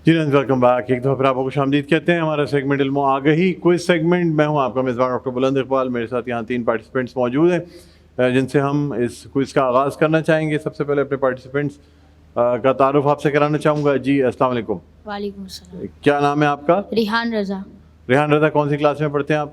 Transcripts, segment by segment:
جی welcome back. ایک دفعہ پھر آپ کو خوش آمدید کہتے ہیں. ہمارا سیگمنٹ علم و آگہی کوئز سیگمنٹ. میں ہوں آپ کا میزبان ڈاکٹر بلند اقبال. میرے ساتھ یہاں 3 پارٹیسپینٹس موجود ہیں جن سے ہم اس کوئز کا آغاز کرنا چاہیں گے. سب سے پہلے اپنے پارٹیسپینٹس کا تعارف آپ سے کرانا چاہوں گا. جی السلام علیکم. وعلیکم السلام. کیا نام ہے آپ کا؟ ریحان رضا. ریحان رضا کون سی کلاس میں پڑھتے ہیں آپ؟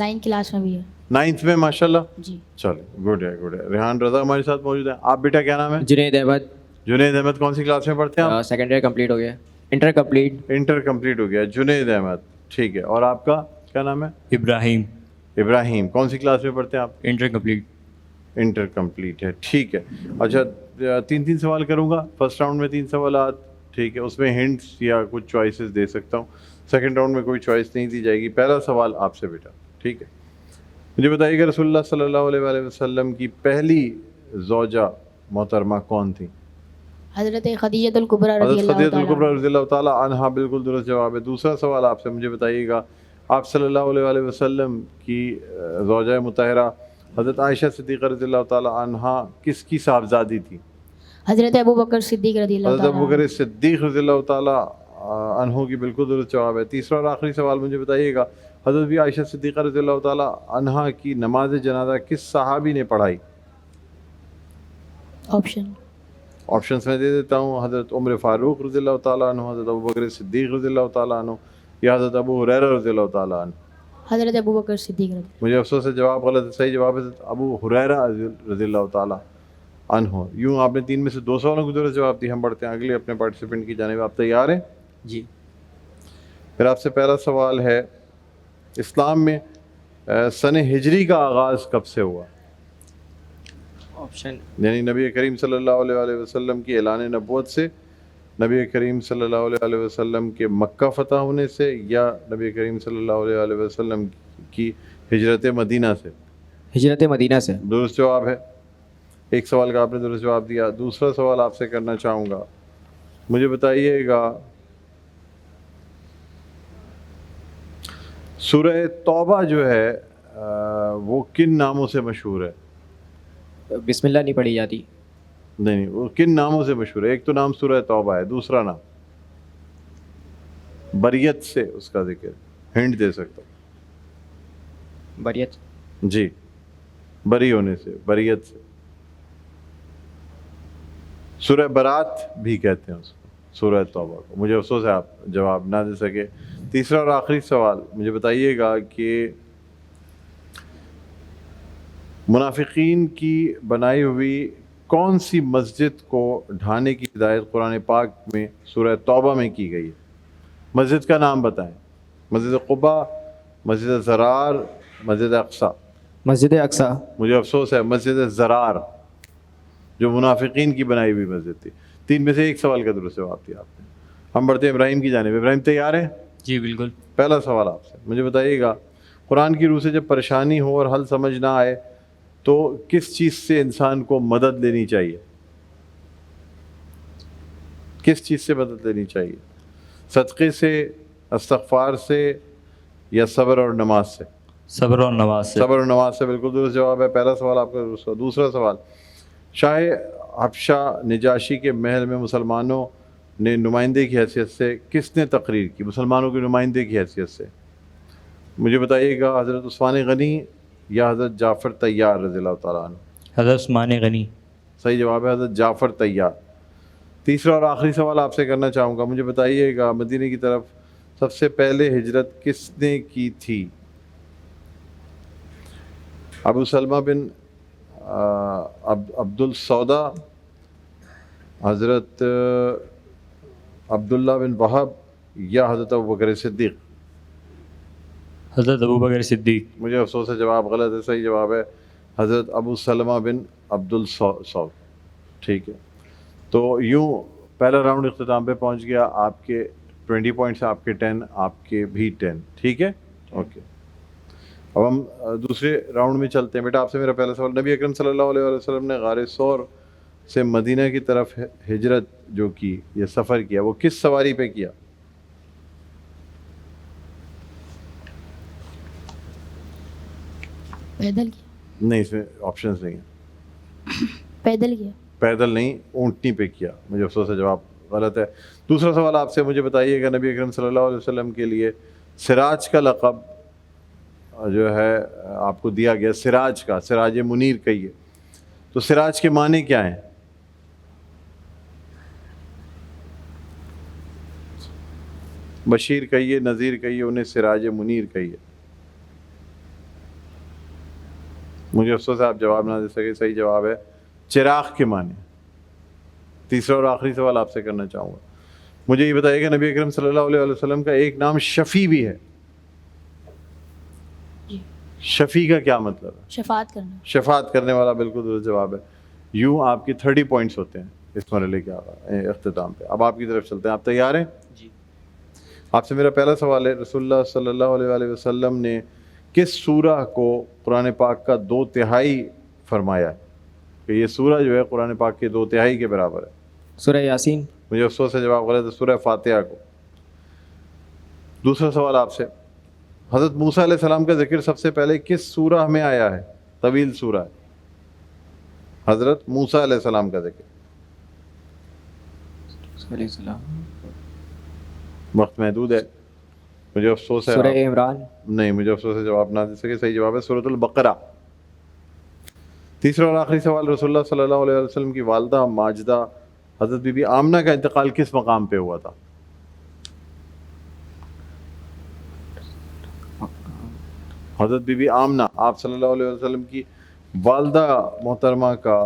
9th کلاس میں بھی ہے. 9th میں ماشاء اللہ. جی چلو گڈ ہے گڈ ہے. ریحان رضا ہمارے ساتھ موجود ہیں. آپ بیٹا کیا نام ہے؟ جنید احمد. جنید احمد کون سی کلاس میں پڑھتے ہیں آپ؟ سیکنڈ ایئر کمپلیٹ ہو گیا. Inter complete. انٹر کمپلیٹ ہو گیا. جنید احمد ٹھیک ہے. اور آپ کا کیا نام ہے؟ ابراہیم. ابراہیم کون سی کلاس میں پڑھتے ہیں آپ؟ Inter complete. انٹر کمپلیٹ ہے ٹھیک ہے. اچھا 3 سوال کروں گا. فرسٹ راؤنڈ میں 3 سوالات ٹھیک ہے. اس میں ہنٹس یا کچھ چوائسیز دے سکتا ہوں. سیکنڈ راؤنڈ میں کوئی چوائس نہیں دی جائے گی. پہلا سوال آپ سے بیٹا ٹھیک ہے. مجھے بتائیے کہ رسول اللہ صلی اللہ علیہ وآلہ وسلم کی پہلی زوجہ محترمہ کون تھی؟ حضرت خدیجہ الکبریٰ رضی حضرت اللہ خدیجہ تعالیٰ. الکبریٰ رضی اللہ تعالیٰ عنہا بالکل درست جواب ہے. دوسرا سوال آپ سے. مجھے بتائیے گا آپ صلی اللہ علیہ وآلہ وسلم کی زوجہ مطہرہ حضرت عائشہ صدیقہ رضی اللہ تعالیٰ عنہا کس کی صاحبزادی تھی؟ حضرت ابوبکر صدیق رضی اللہ حضرت تعالیٰ. ابوبکر صدیق رضی اللہ تعالیٰ عنہ کی بالکل درست جواب ہے. تیسرا اور آخری سوال مجھے بتائیے گا حضرت بھی عائشہ صدیقہ رضی اللہ تعالیٰ عنہا کی نماز جنازہ کس صحابی نے پڑھائی؟ آپشنس میں دے دیتا ہوں. حضرت عمر فاروق رضی اللہ تعالیٰ عنہ, حضرت ابوبکر صدیق رضی اللہ تعالیٰ عنہ, یا حضرت ابو ہریرہ رضی اللہ تعالیٰ عنہ. حضرت ابوبکر صدیق رضی. مجھے افسوس ہے جواب غلط ہے. صحیح جواب ہے حضرت ابو ہریرہ رضی اللہ تعالیٰ عنہ. یوں آپ نے 3 میں سے 2 سوالوں کو درست جواب دی. ہم بڑھتے ہیں اگلے اپنے پارٹیسپینٹ کی جانب. آپ تیار ہیں؟ جی. پھر آپ سے پہلا سوال ہے اسلام میں سن ہجری کا آغاز کب سے ہوا؟ آپشن یعنی نبی کریم صلی اللہ علیہ وآلہ وسلم کی اعلان نبوت سے, نبی کریم صلی اللہ علیہ وآلہ وسلم کے مکہ فتح ہونے سے, یا نبی کریم صلی اللہ علیہ وآلہ وسلم کی ہجرت مدینہ سے؟ ہجرت مدینہ سے. درست جواب ہے. ایک سوال کا آپ نے درست جواب دیا. دوسرا سوال آپ سے کرنا چاہوں گا. مجھے بتائیے گا سورہ توبہ جو ہے وہ کن ناموں سے مشہور ہے؟ بسم اللہ نہیں پڑھی جاتی. نہیں, وہ کن ناموں سے مشہور ہے؟ ایک تو نام سورہ توبہ ہے, دوسرا نام بریت سے اس کا ذکر. ہنٹ دے سکتا ہوں. بریت. جی, بری ہونے سے, بریت سے. سورہ برات بھی کہتے ہیں اس کو, سورہ توبہ کو. مجھے افسوس ہے آپ جواب نہ دے سکے. تیسرا اور آخری سوال مجھے بتائیے گا کہ منافقین کی بنائی ہوئی کون سی مسجد کو ڈھانے کی ہدایت قرآن پاک میں سورہ توبہ میں کی گئی ہے؟ مسجد کا نام بتائیں. مسجد قباء, مسجد زرار, مسجد اقصیٰ. مسجد اقصیٰ. مجھے افسوس ہے, مسجد زرار جو منافقین کی بنائی ہوئی مسجد تھی. 3 میں سے 1 سوال کا درست جواب دیا آپ نے. ہم بڑھتے ہیں ابراہیم کی جانب. ابراہیم تیار ہیں؟ جی بالکل. پہلا سوال آپ سے. مجھے بتائیے گا قرآن کی روح سے جب پریشانی ہو اور حل سمجھ نہ آئے تو کس چیز سے انسان کو مدد لینی چاہیے؟ کس چیز سے مدد لینی چاہیے؟ صدقے سے, استغفار سے, یا صبر اور نماز سے؟ صبر اور نماز سے. صبر اور نماز سے بالکل درست جواب ہے. پہلا سوال آپ کا درست. دوسرا سوال, شاہ حبشہ نجاشی کے محل میں مسلمانوں نے نمائندے کی حیثیت سے کس نے تقریر کی؟ مسلمانوں کے نمائندے کی حیثیت سے. مجھے بتائیے گا حضرت عثمان غنی یا حضرت جعفر طیار رضی اللہ تعالیٰ عنہ؟ حضرت عثمان غنی. صحیح جواب ہے حضرت جعفر طیار. تیسرا اور آخری سوال آپ سے کرنا چاہوں گا. مجھے بتائیے گا مدینے کی طرف سب سے پہلے ہجرت کس نے کی تھی؟ ابو سلمہ بن عبد السودا, حضرت عبداللہ بن وہب, یا حضرت ابوبکر صدیق؟ حضرت ابوبکر صدیق. مجھے افسوس ہے جواب غلط ہے. صحیح جواب ہے حضرت ابو سلمہ بن عبد السود. ٹھیک ہے, تو یوں پہلا راؤنڈ اختتام پہ پہنچ گیا. آپ کے 20 پوائنٹس, آپ کے 10, آپ کے بھی 10. ٹھیک ہے, اوکے. اب ہم دوسرے راؤنڈ میں چلتے ہیں. بیٹا آپ سے میرا پہلا سوال, نبی اکرم صلی اللہ علیہ وسلم نے غار ثور سے مدینہ کی طرف ہجرت جو کی, یہ سفر کیا, وہ کس سواری پہ کیا؟ پیدل کیا. نہیں, اس میں آپشنز نہیں ہیں. پیدل کیا. پیدل نہیں, اونٹنی پہ کیا. مجھے افسوس ہے جواب غلط ہے. دوسرا سوال آپ سے، مجھے بتائیے گا نبی اکرم صلی اللہ علیہ وسلم کے لیے سراج کا لقب جو ہے آپ کو دیا گیا، سراج کا، سراج منیر کہیے، تو سراج کے معنی کیا ہیں؟ بشیر کہیے، نذیر کہیے، انہیں سراج منیر کہیے. مجھے افسوس ہے آپ جواب نہ دے سکے. صحیح جواب ہے چراغ کے معنی. تیسرا اور آخری سوال آپ سے کرنا چاہوں گا، مجھے یہ بتائیے کہ نبی اکرم صلی اللہ علیہ وسلم کا ایک نام شفیع بھی ہے. جی. شفیع کا کیا مطلب ہے؟ شفاعت کرنا. شفاعت کرنے والا، بالکل درست جواب ہے. یوں آپ کی 30 پوائنٹس ہوتے ہیں اس مرحلے کے اختتام پہ. اب آپ کی طرف چلتے ہیں. آپ تیار ہیں؟ جی. آپ سے میرا پہلا سوال ہے، رسول اللہ صلی اللہ علیہ وآلہ وسلم نے کس سورہ کو قرآن پاک کا 2/3 فرمایا ہے کہ یہ سورہ جو ہے قرآن پاک کے 2/3 کے برابر ہے؟ سورہ یاسین. مجھے افسوس ہے جواب غلط ہے، سورہ فاتحہ کو. دوسرا سوال آپ سے، حضرت موسیٰ علیہ السلام کا ذکر سب سے پہلے کس سورہ میں آیا ہے؟ طویل سورہ ہے. حضرت موسیٰ علیہ السلام کا ذکر. علیہ السلام. وقت محدود ہے، مجھے افسوس ہے. سورہ عمران. نہیں، مجھے افسوس ہے جواب نہ دے سکے. صحیح جواب ہے سورۃ البقرہ. تیسرا اور آخری سوال، رسول اللہ صلی اللہ علیہ وسلم کی والدہ ماجدہ حضرت بی بی آمنہ کا انتقال کس مقام پہ ہوا تھا؟ حضرت بی بی آمنہ، آپ صلی اللہ علیہ وسلم کی والدہ محترمہ کا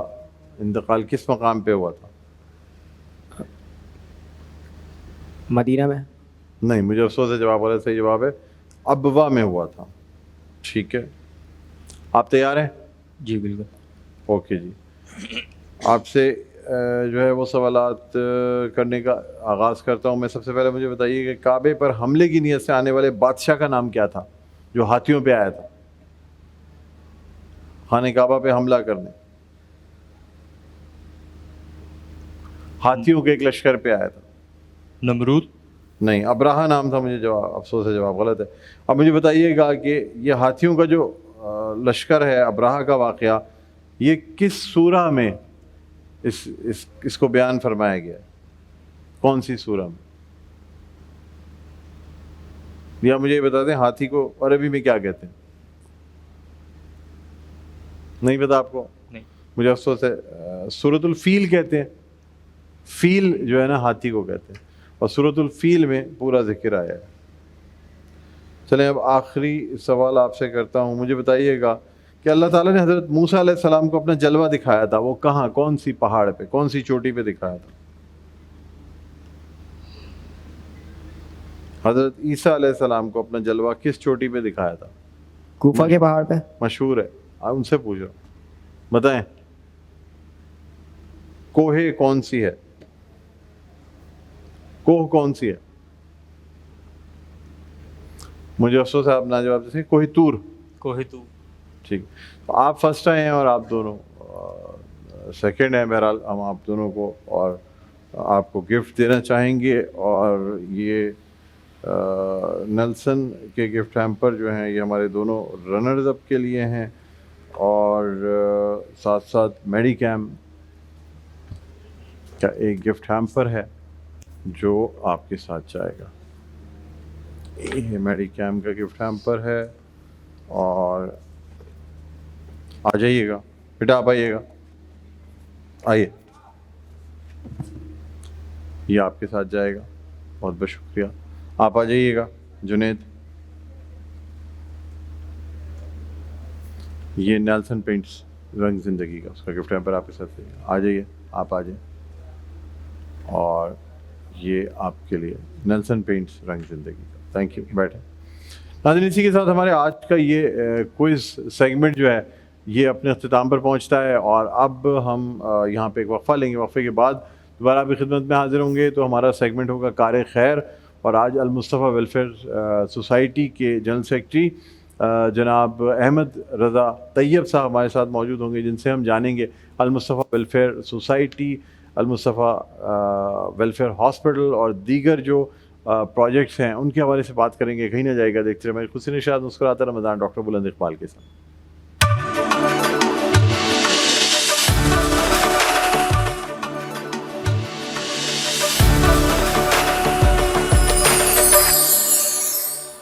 انتقال کس مقام پہ ہوا تھا؟ مدینہ میں. نہیں، مجھے افسوس ہے جواب غلط. صحیح جواب ہے ابوا میں ہوا تھا. ٹھیک ہے، آپ تیار ہیں؟ جی بالکل. اوکے جی. آپ سے جو ہے وہ سوالات کرنے کا آغاز کرتا ہوں میں. سب سے پہلے مجھے بتائیے کہ کعبے پر حملے کی نیت سے آنے والے بادشاہ کا نام کیا تھا جو ہاتھیوں پہ آیا تھا خانہ کعبہ پہ حملہ کرنے؟ ہاتھیوں کے ایک لشکر پہ آیا تھا. نمرود. نہیں، ابراہا نام تھا. مجھے جواب افسوس ہے جواب غلط ہے. اب مجھے بتائیے گا کہ یہ ہاتھیوں کا جو لشکر ہے، ابراہا کا واقعہ، یہ کس سورہ میں اس کو بیان فرمایا گیا ہے؟ کون سی سورہ میں؟ یا مجھے یہ بتا دیں ہاتھی کو عربی میں کیا کہتے ہیں؟ نہیں پتا آپ کو؟ نہیں. مجھے افسوس ہے، سورۃ الفیل کہتے ہیں. فیل جو ہے نا ہاتھی کو کہتے ہیں، اور سورۃ الفیل میں پورا ذکر آیا ہے. چلیں اب آخری سوال آپ سے کرتا ہوں. مجھے بتائیے گا کہ اللہ تعالیٰ نے حضرت موسیٰ علیہ السلام کو اپنا جلوہ دکھایا تھا، وہ کہاں، کون سی پہاڑ پہ، کون سی چوٹی پہ دکھایا تھا؟ حضرت عیسیٰ علیہ السلام کو اپنا جلوہ کس چوٹی پہ دکھایا تھا؟ کوفہ کے پہاڑ پہ. مشہور ہے، آپ ان سے پوچھ رہا ہوں، بتائیں کوہ کون سی ہے؟ کوہ کون سی ہے؟ مجھے افسوس ہے آپ نہ جواب دے سکے. کوہ طور. کوہ طور. ٹھیک. تو آپ فرسٹ آئے ہیں اور آپ دونوں سیکنڈ ہیں. بہرحال ہم آپ دونوں کو اور آپ کو گفٹ دینا چاہیں گے، اور یہ نیلسن کے گفٹ ہیمپر جو ہیں یہ ہمارے دونوں رنرز اپ کے لیے ہیں، اور ساتھ ساتھ میڈی کیم کا ایک گفٹ ہیمپر ہے جو آپ کے ساتھ جائے گا. یہ میڈی کیم کا گفٹ ہیمپر ہے. اور آ جائیے گا بیٹا، آپ آئیے گا، آئیے، یہ آپ کے ساتھ جائے گا. بہت بہت شکریہ. آپ آ جائیے گا جنید. یہ نیلسن پینٹس رنگ زندگی کا اس کا گفٹ ہیمپر آپ کے ساتھ ہے. آ جائیے، آپ آ جائیں. اور یہ آپ کے لیے نیلسن پینٹس رنگ زندگی کا. Thank you. بیٹھیں. ناظرین، اسی کے ساتھ ہمارے آج کا یہ کوئز سیگمنٹ جو ہے یہ اپنے اختتام پر پہنچتا ہے، اور اب ہم یہاں پہ ایک وقفہ لیں گے. وقفے کے بعد دوبارہ آپ کی خدمت میں حاضر ہوں گے. تو ہمارا سیگمنٹ ہوگا کار خیر، اور آج المصطفیٰ ویلفیئر سوسائٹی کے جنرل سیکرٹری جناب احمد رضا طیب صاحب ہمارے ساتھ موجود ہوں گے، جن سے ہم جانیں گے المصطفیٰ ویلفیئر سوسائٹی، المصطفیٰ ویلفیئر ہاسپٹل اور دیگر جو پروجیکٹس ہیں ان کے حوالے سے بات کریں گے. کہیں نہ جائے گا، دیکھتے رہے. میں خوشی نشاد مسکراتا رمضان ڈاکٹر بلند اقبال کے ساتھ.